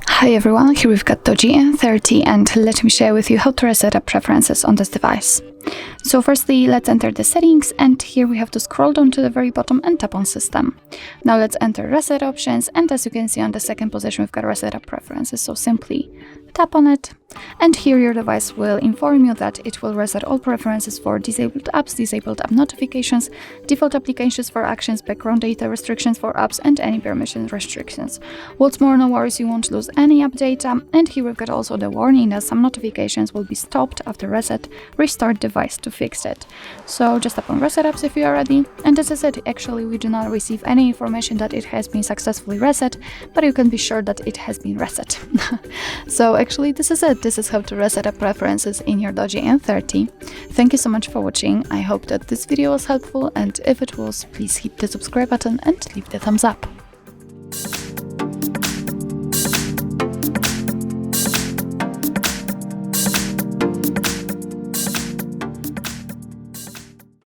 Hi everyone, here we've got DOOGEE N30 and let me share with you how to reset up preferences on this device. So firstly, let's enter the settings, and here we have to scroll down to the very bottom and tap on System. Now let's enter Reset Options, and as you can see on the second position we've got Reset Up Preferences, so simply tap on it, and here your device will inform you that it will reset all preferences for disabled apps, disabled app notifications, default applications for actions, background data restrictions for apps, and any permission restrictions. What's more, no worries, you won't lose any app data, and here we've got also the warning that some notifications will be stopped after reset. Restart device to fix it. So just tap on Reset Apps if you are ready, and as I said, actually we do not receive any information that it has been successfully reset, but you can be sure that it has been reset. So actually this is it. This is how to reset up preferences in your DOOGEE N30. Thank you so much for watching. I hope that this video was helpful, and if it was, please hit the subscribe button and leave the thumbs up.